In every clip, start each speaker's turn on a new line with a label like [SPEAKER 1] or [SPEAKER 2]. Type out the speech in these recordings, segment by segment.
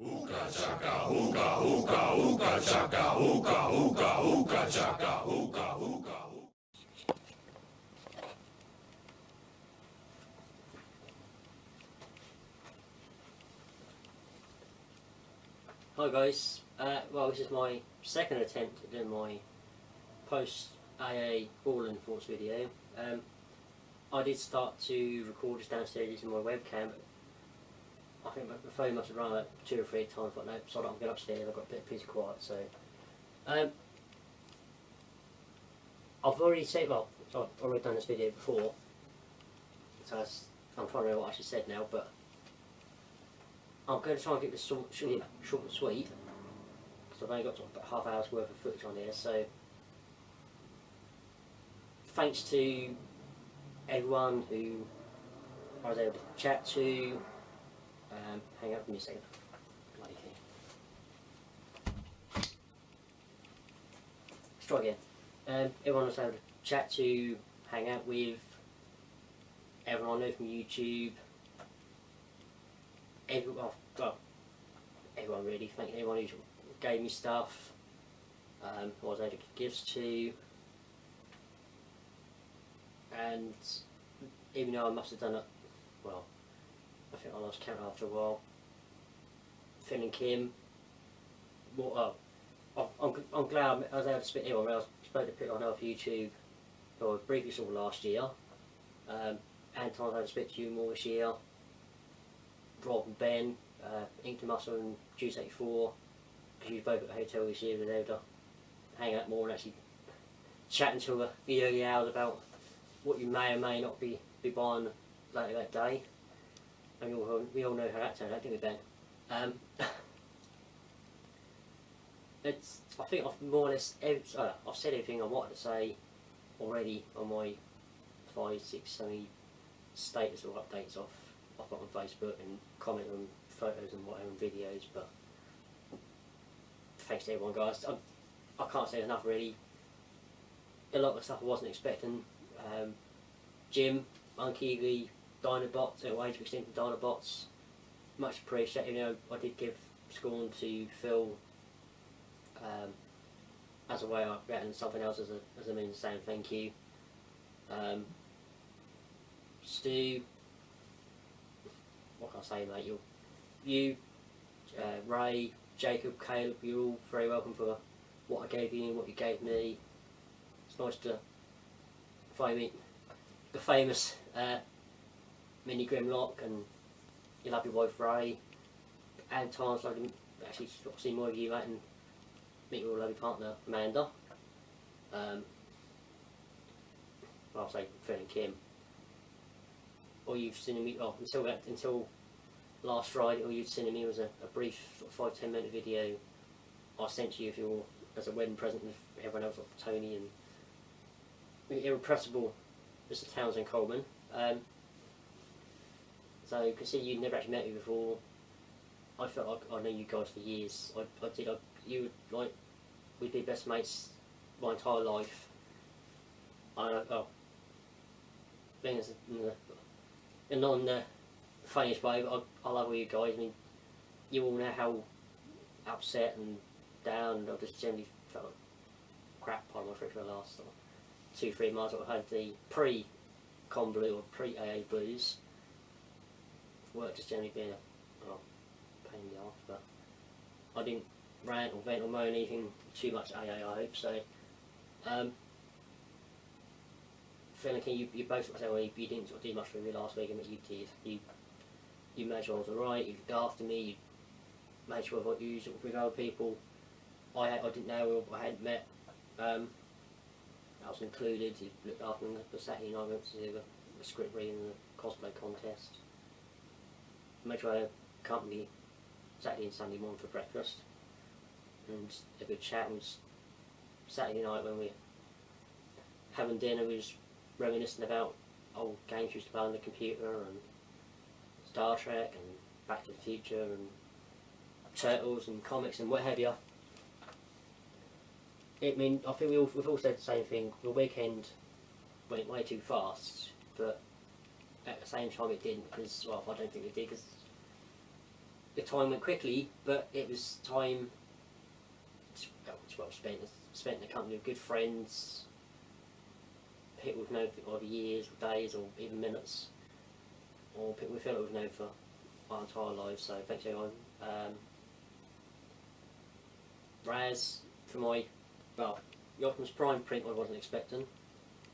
[SPEAKER 1] Ooga chaka, ooga, ooga, ooga chaka, ooga, ooga, ooga chaka, ooga, ooga.
[SPEAKER 2] Hi guys, well this is my second attempt at doing my post AA ball force video. I did start to record this downstairs using my webcam, but I think my phone must have run about 2 or 3 times, but no, so I'm going upstairs, I've got a bit of peace and quiet, so... I've already said, well, I've already done this video before, so I'm trying to remember what I actually said now, but I'm going to try and keep this short and sweet, because I've only got about half an hour's worth of footage on here, so... Thanks to everyone who I was able to chat to. Hang out for me a second. Bloody thing. Let's try again. Everyone I was able to chat to, hang out with, everyone I know from YouTube, everyone really. Thank everyone who gave me stuff, I was able to give gifts to, and even though I must have done it, well, I think I lost count after a while. Phil and Kim, well, I'm glad I was able to speak to everyone. I was supposed to put it on our YouTube, or briefly saw last year. And I was able to speak to you more this year. Rob and Ben, Ink to Muscle and Juice 84, because you were both at the hotel this year, we were able to hang out more and actually chat until the early hours about what you may or may not be buying later that day. And we all know how that turned out, didn't we, Ben? I think I've more or less I've said everything I wanted to say already on my 5, 6, 7 status or updates I've got on Facebook and comment on photos and whatever and videos. But thanks to everyone, guys. I can't say enough really. A lot of the stuff I wasn't expecting. Jim, Monkey, the Dinobots, Age of Extinction Dinobots, much appreciated. You know, I did give scorn to Phil as a way of getting something else as a means of saying thank you. Stu, what can I say, mate? You, Ray, Jacob, Caleb, you're all very welcome for what I gave you and what you gave me. It's nice to find the famous Mini Grimlock and your lovely wife Ray, and times I didn't actually see more of you, mate, and meet your lovely partner Amanda. I'll say Phil and Kim. All you've seen in me, until last Friday, all you'd seen in me was a brief 5-10 minute video I sent you as a wedding present with everyone else, like Tony and the irrepressible Mr. Townsend Coleman. So you can see you'd never actually met me before. I felt like I knew you guys for years. We'd be best mates my entire life. Being in the funniest way, but I love all you guys. I mean, you all know how upset and down, and I just generally felt like crap on my trip for the last 2-3 months. I had the pre-con blue or pre-AA blues. Work just generally being a pain in the arse, but I didn't rant or vent or moan anything too much AA, I hope. So, Phil and King, you both say, well, you didn't sort of do much for me last week, but you did. You made sure I was alright, you looked after me, you made sure I got used with other people I didn't know or I hadn't met. I was included. You looked after me the Saturday night. I went to do the script reading and the cosplay contest. Made sure I had company Saturday and Sunday morning for breakfast, and a good chat. And Saturday night when we were having dinner, we was reminiscing about old games we used to play on the computer and Star Trek and Back to the Future and Turtles and comics and what have you. I think we've all said the same thing. The weekend went way too fast, but at the same time it didn't, because, well, I don't think it did, because the time went quickly, but it was time well spent. Spent in the company of good friends, people we've known for either years, or days, or even minutes, or people we feel like we've known for our entire lives. So thanks everyone. Raz, for my, well, the Optimus Prime print I wasn't expecting.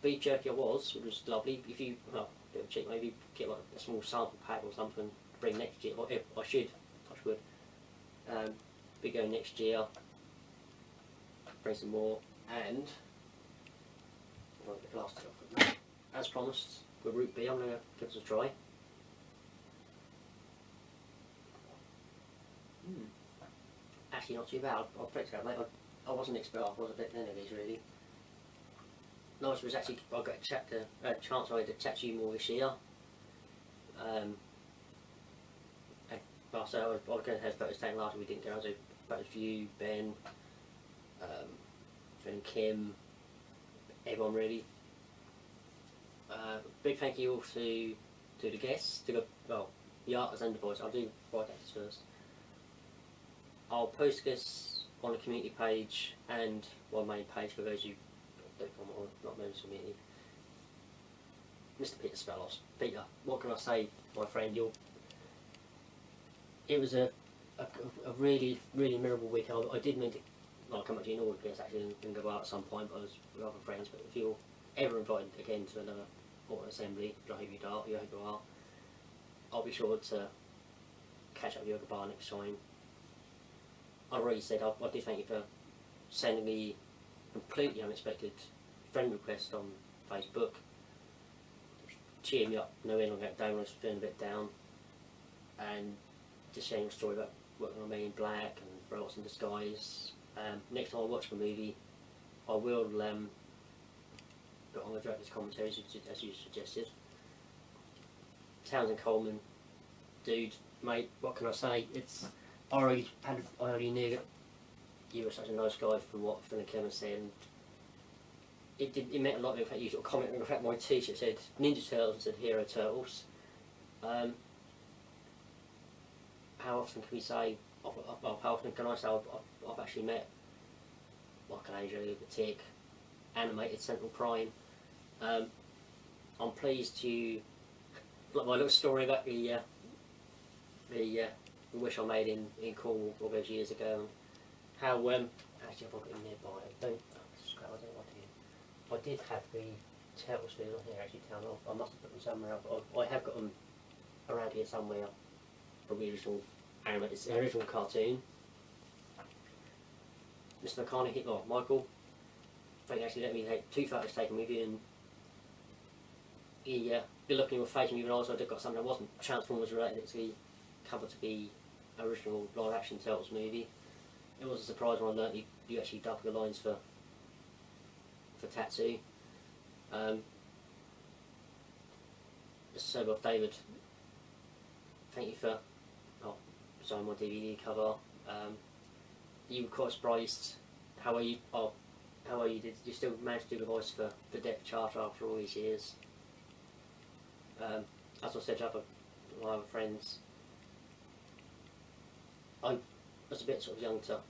[SPEAKER 2] Beef jerky I was, which was lovely. If you, well, a bit of a cheat, maybe get like a small sample pack or something to bring next year. Or if I should, touch wood. Be going next year. Bring some more, and the glass off. As promised, with root beer, I'm going to give us a try. Actually, not too bad. I'll fix that, mate. I wasn't expecting. I was a bit thin of these, really. Nice was actually I got a chance I had to chat to you more this year. So I was going to have photos taken last week. We didn't go. So photos of you, Ben, Phil and Kim, everyone really. Big thank you all to the guests, to the artists and the voice. I'll do voice actors first. I'll post this on the community page and my main page for those who don't follow or not members of the community. Mr. Peter Spellos. Peter, what can I say, my friend? It was a really, really memorable week. I did mean to come back to you in order, guess actually, and go out at some point, but I was with other friends. But if you're ever invited again to another Autumn Assembly, which I hope you are, I'll be sure to catch up with you at the bar next time. I already said I do thank you for sending me completely unexpected friend request on Facebook, cheering me up, knowing I'm down when I was feeling a bit down, and just sharing a story about working on Men in Black and Robots in Disguise. Next time I watch the movie, I will put on the director's commentaries as you suggested. Townsend Coleman, dude, mate, what can I say? I already knew that you were such a nice guy from what Phil and Kim said. And it meant a lot. In fact, you sort of commented. In fact, my T-shirt said Ninja Turtles and said Hero Turtles. How often can we say? How often can I say I've actually met Michelangelo, the Tick, animated Central Prime? I'm pleased to like my little story about the wish I made in Cornwall all those years ago. And how actually I've got it nearby. I don't know what to do. I did have the Turtles videos on here actually down off. I must have put them somewhere else. I have got them around here somewhere from the original animated. It's an original cartoon. Mr. McCartney, Michael, I think actually let me take 2 photos taken with you, and he be looking at your face, and even also I've got something that wasn't Transformers related. It's the cover to the original live action Turtles movie. It was a surprise when I learnt you actually dubbed the lines for Tatsu. So David, thank you for designing my DVD cover. You were quite surprised how well you did. You still managed to do the voice for Depth Charge after all these years. As I said to my other friends, I was a bit sort of young to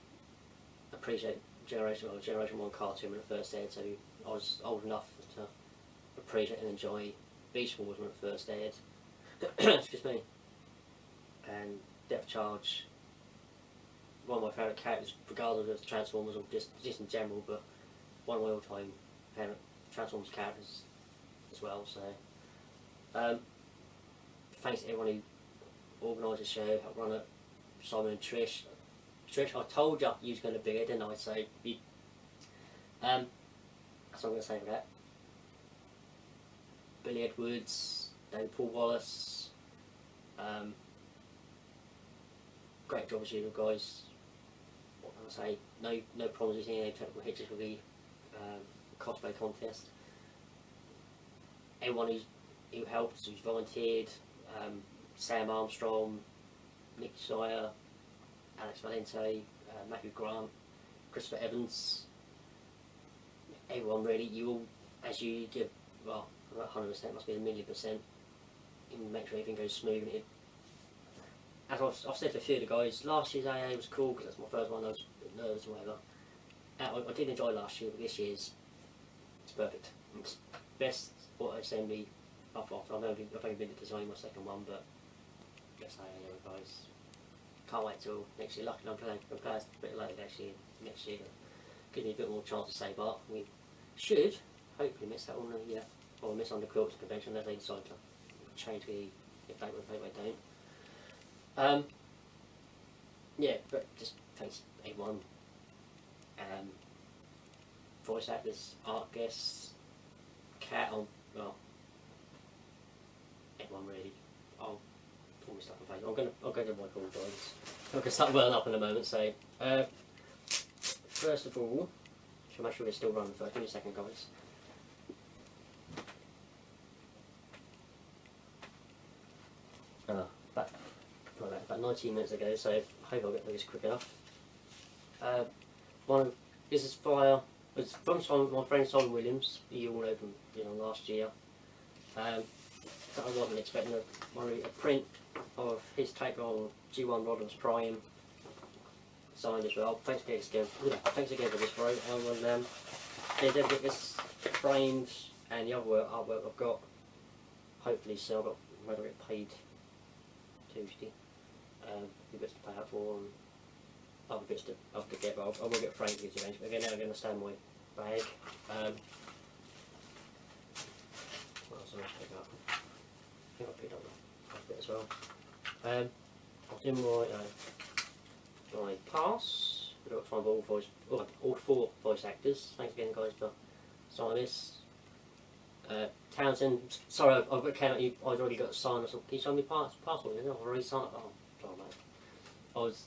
[SPEAKER 2] appreciate Generation 1 cartoon when it first aired, so I was old enough to appreciate and enjoy Beast Wars when it first aired. Excuse me. And Depth Charge, one of my favourite characters, regardless of Transformers or just in general, but one of my all-time favourite Transformers characters as well. So, thanks to everyone who organised the show, helped run it, Simon and Trish. Trish, I told you was going to be it, didn't I? So, that's what I'm going to say for that. Billy Edwards, David Paul Wallace, great job as usual, guys. What can I say? No problems with any technical hitches with the cosplay contest. Everyone who helped, who's volunteered, Sam Armstrong, Nick Sawyer, Alex Valente, Matthew Grant, Christopher Evans, everyone really, you all, as you give, well, 100% must be 1,000,000%, you make sure everything goes smooth, and as I've said to a few of the guys, last year's AA was cool because that's my first one. I was a bit nervous and whatever. I did enjoy last year, but this year's it's perfect. It's best for assembly. I've only been to design my second one, but best AA guys. Can't wait till next year. Luckily I'm playing a bit later next year. Gives me a bit more chance to save up. We should hopefully miss that on the or miss on the quilts convention if they decide to change if they don't. Yeah, but just thanks everyone. Voice actors, art guests, Cat on, well, everyone really. I'll pull my stuff on Facebook. I'll go to my call guys. I'm gonna start welling up in a moment. So, first of all, should make sure we're still running first. Give me a second, guys. About 19 minutes ago, so I hope I'll get through this quick enough. This is it's from my friend Simon Williams, you all know from last year. I wasn't expecting a print of his take on G1 Rodham's Prime, signed as well. Thanks again for this, bro. I will get this framed and the other artwork I've got. Hopefully, so I've got whether it paid Tuesday. The bits to pay out for and other bits to get, but I will get framed with you eventually. Again, now I'm going to stand my bag. What else did I pick up? I think I picked up a bit as well. I'll do my pass. We've got to find all four voice actors. Thanks again, guys, for signing this. Townsend, sorry, I've got I've already got signed or something. Can you sign me passport? I've already signed it. Oh, sorry, mate. I was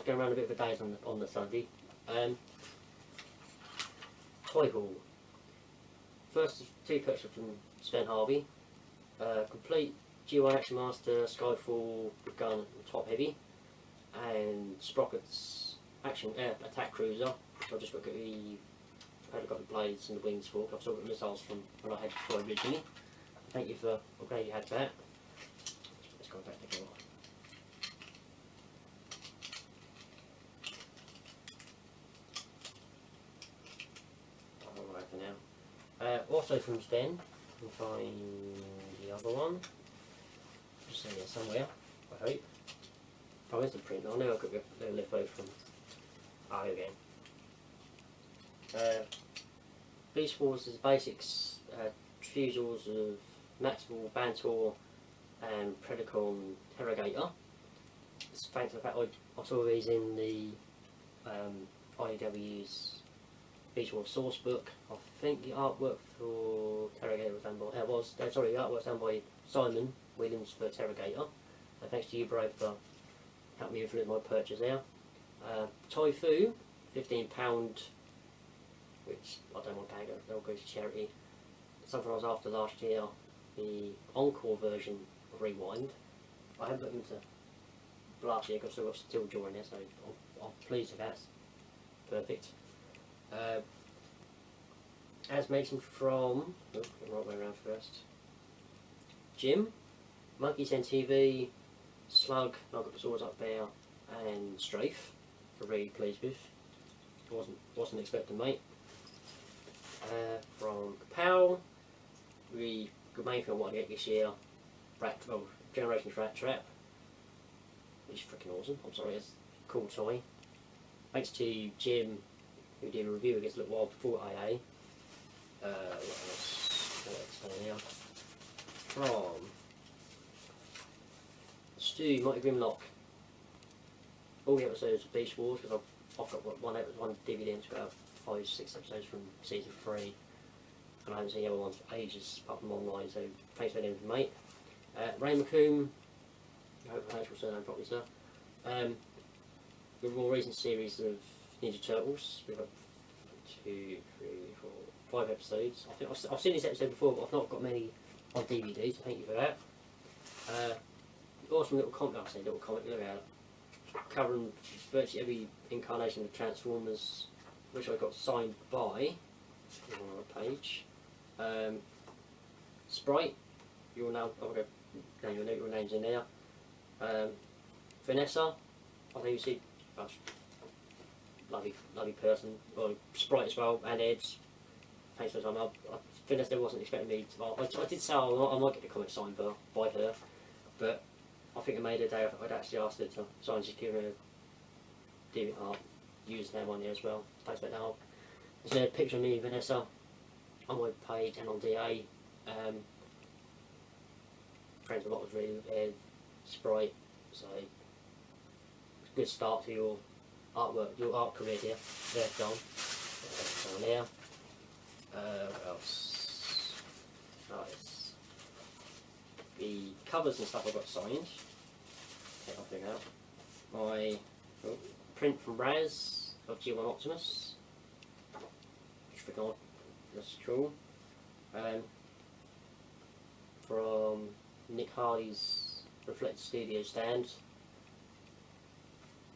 [SPEAKER 2] going around a bit of a daze on the Sunday. Toy Hall. First two pictures from Sven Harvey. Complete G1 Action Master Skyfall gun and top heavy, and Sprocket's Action Attack Cruiser, which I've just got the blades and the wings for. I've still got missiles from when I had before originally. Thank you for. I'm glad you had that. Let's go back together. Alright for now. Also from Sven, you can find the other one. Just in there somewhere, I hope. Oh, there's the print. I know I got the leftover from again. Beast Wars is basics, fusils of Maximal, Bantor and Predacon Terrogator. It's thanks to the fact I saw these in the IDW's Beast Wars source book. I think the artwork for Terrogator was done by, the artwork was done by Simon Williams for Terrogator. Thanks to you, bro, for helping me influence my purchase there. Toifu, £15, which I don't want to pay, they'll go to charity. Something I was after last year, the Encore version of Rewind. I haven't looked into last year because I've got still drawing there, so I'm pleased with that. It's perfect. As mentioned from, the right way around first, Jim, Monkeys NTV, Slug, I've got the swords up there, and Strafe, I'm really pleased with. Wasn't expecting, mate. From Kapow, the main thing I want to get this year, Generations Rat Trap, which is freaking awesome. I'm sorry, it's a cool toy. Thanks to Jim, who did a review against a little while before AA. What else? Now? From Stu, Mighty Grimlock, all the episodes of Beast Wars, because I've got one DVD and it's got 5-6 episodes from season 3, and I haven't seen the other ones for ages apart from online, so thanks for them, mate. Ray McComb, I hope I pronounced your surname properly, sir. The more recent series of Ninja Turtles, we've got 2, 3, 4, 5 episodes. I think I've seen this episode before, but I've not got many on DVD, so thank you for that. Awesome little comic, look at it. Covering virtually every incarnation of Transformers, which I got signed by, on a page. Sprite, you'll note your names in there. Vanessa, I think you see, lovely person, well, Sprite as well, and Ed. Thanks for the time. Vanessa wasn't expecting me to. I did say I might get the comic signed by her, but I think I made her day. I'd actually asked her to sign, just give her a DeviantArt username on there as well. Thanks for that help. There's a picture of me and Vanessa on my page and on DA. Friends a lot with really Ed, Sprite, so good start to your artwork, your art career here. There, John. Down there. What else? Nice. The covers and stuff I've got signed. Okay, I'll figure out. My print from Raz of G1 Optimus. Just forgot. That's cool. From Nick Hardy's Reflected Studio stand.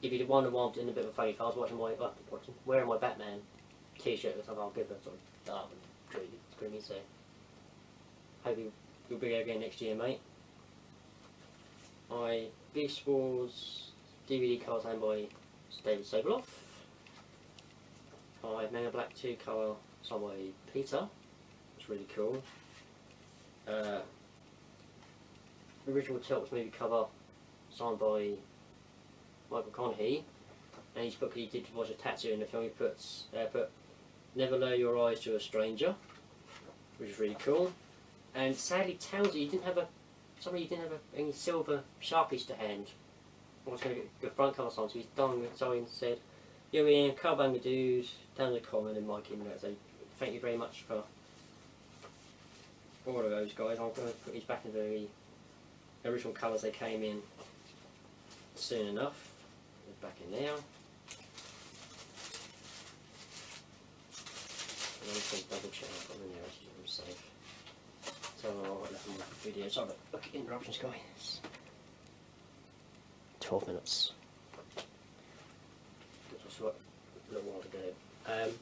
[SPEAKER 2] If you wonder why I'm in a bit of a phase, I was wearing my Batman t-shirt or something. I'll give it sort of dark and dreamy, so hope you'll be there again next year, mate. My Beast Wars DVD colours signed by David Sobolov. My Mega Black 2 colour signed by Peter. It's really cool. Original Tilts movie cover signed by Michael Conhey, and his book he did was a tattoo in the film. He put "Never lower your eyes to a stranger," which is really cool. And sadly, Townsy, he didn't have any silver Sharpies to hand. I was going to get the front cover sign, so he's done with. So he said, "Yo, Ian, Cowabunga Dude, down the comment and Mike in there." So thank you very much for all of those guys. I'm going to put these back in the original colours they came in soon enough. Back in there. And then double check I've got them in there, actually, I'm safe. So I'll let them look at the video. Sorry, look at interruptions, guys. 12 minutes. That's what a little while to go.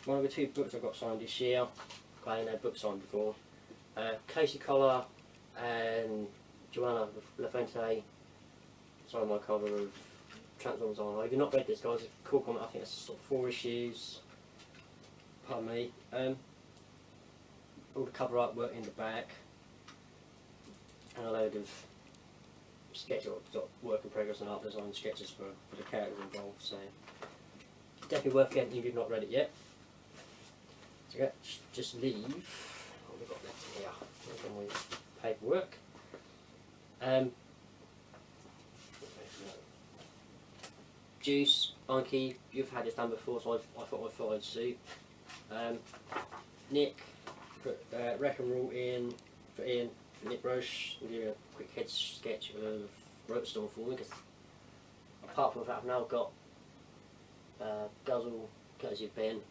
[SPEAKER 2] One of the two books I got signed this year. I hadn't had books signed before. Casey Collar and Joanna LaFente signed my cover of Transformers on. If you've not read this, guys, it's a cool comic. I think it's sort of 4 issues. Pardon me. All the cover artwork in the back, and a load of sketch or work in progress and art design sketches for the characters involved. So definitely worth getting if you've not read it yet. So let's just leave. What we've got left here. Here's my paperwork. Juice, Bunky, you've had this done before, so I thought I'd suit. Nick, put Wreck and Roll in for Ian, Nick Roche, we'll do a quick head sketch of Roadstorm for me, because apart from the fact I've now got Guzzle, courtesy of Ben.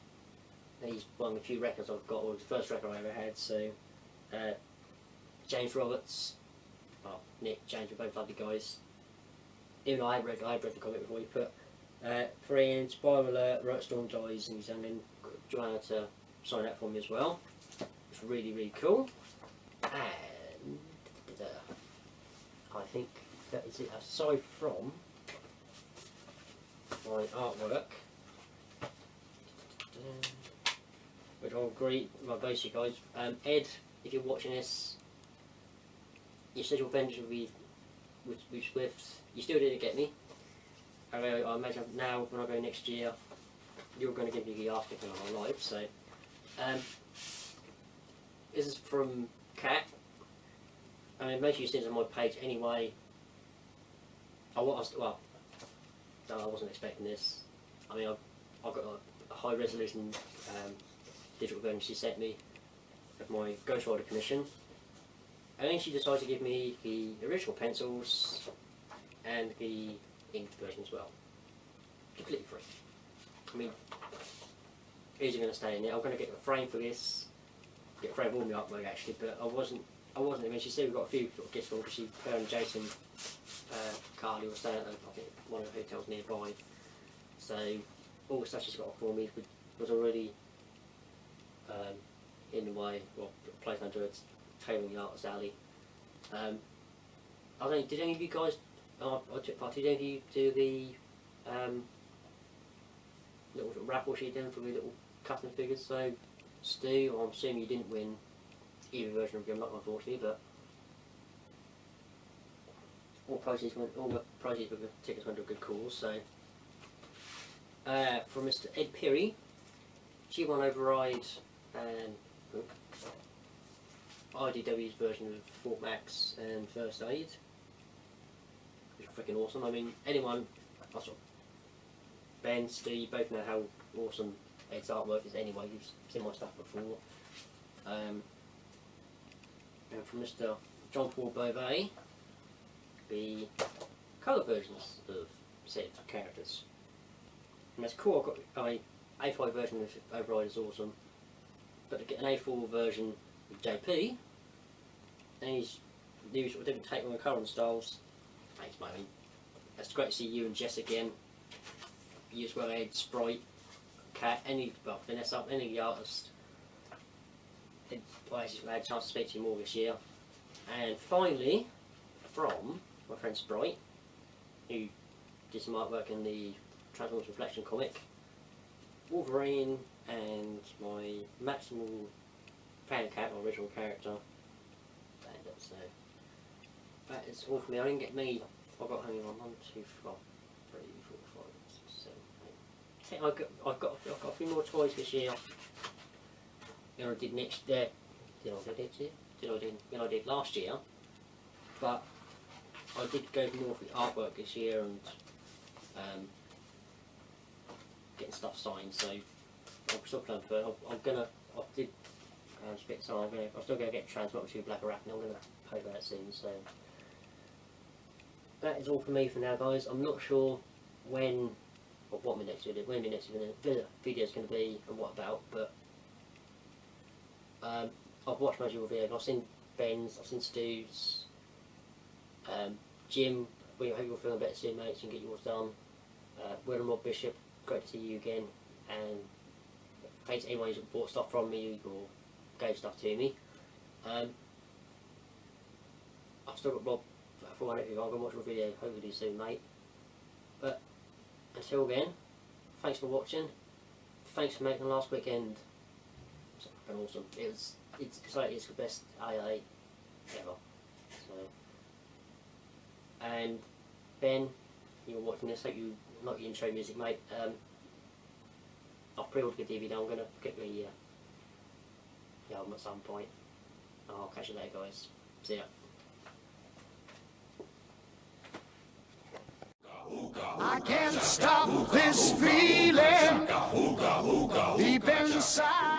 [SPEAKER 2] He's one of the few records I've got, or the first record I ever had, so James Roberts, Nick, James, we're both lovely guys. Even though I read the comic before, he put 3 in, spoiler alert, Roadstorm dies, and he's sending Joanna to sign that for me as well. It's really, really cool. And I think that is it, aside from my artwork, which I'll agree with my basic guys. Ed, if you're watching this, you said your vengeance will be with Swift. You still didn't get me. I imagine now when I go next year, you're going to give me the ass kicking on my life. So, this is from Kat. I mean, most of you see it on my page anyway. I wasn't expecting this. I mean, I've got a high resolution digital version she sent me of my Ghost Rider commission. And then she decided to give me the original pencils and the inked version as well. Completely free. I mean, these are going to stay in there. I'm going to get a frame for this. Get a frame of all my artwork actually, but I wasn't. I mean, she said we've got a few sort of gifts for because her and Jason Carly were staying at I think one of the hotels nearby. So all the stuff she's got for me was already in the way, well, placed under its tailoring the artist alley. I don't know, did any of you guys I took part. Did you do the little sort of raffle sheet down for the little custom figures? So, Stu, I'm assuming you didn't win either version of Grimlock, unfortunately, but all the proceeds for the tickets went to a good cause. So, from Mr. Ed Perry, G1 Override and IDW's version of Fort Max and First Aid, which is freaking awesome. I mean, anyone, Ben, Steve, both know how awesome Ed's artwork is anyway. You've seen my stuff before. And from Mr. John Paul Beauvais, the colour versions of set characters. And that's cool. I've got A5 version of Override is awesome, but to get an A4 version with JP and his new sort of different take on the current styles, thanks, mate. It's great to see you and Jess again. You as well, Ed, Sprite, Cat, Vanessa, any of the artists. I had a chance to speak to you more this year. And finally, from my friend Sprite, who did some artwork in the Transformers Reflection comic, Wolverine and my Maximal Fan Cat, or original character. So that is all for me. I didn't get many. I've got hanging on 1, 2, 3, 4, 5, 6, 7, 8, 10. I've got a few more toys this year than I did next year. Than I did last year. But I did go more for the artwork this year and getting stuff signed. So I'm still planning for it. I'm still gonna get Transmog to Black Arachne. I'm gonna pay that soon. So that is all for me for now, guys. I'm not sure when or what my next video is going to be and what about, but I've watched most of your videos. I've seen Ben's, I've seen Stu's, Jim. I hope you're feeling better soon, mate. So you can get yours done. William Rob Bishop, great to see you again, and thanks to anyone who's bought stuff from me or gave stuff to me. I've still got Rob for one of you. I'm going to watch your video hopefully soon, mate. But until then, thanks for watching. Thanks for making last weekend so fucking awesome. It's like it's the best AA ever. So, and Ben, you're watching this. Hope you like the intro music, mate. I've pre-ordered the DVD. I'm going to get the album at some point. I'll catch you later, guys. See ya.
[SPEAKER 3] I can't stop this feeling deep inside.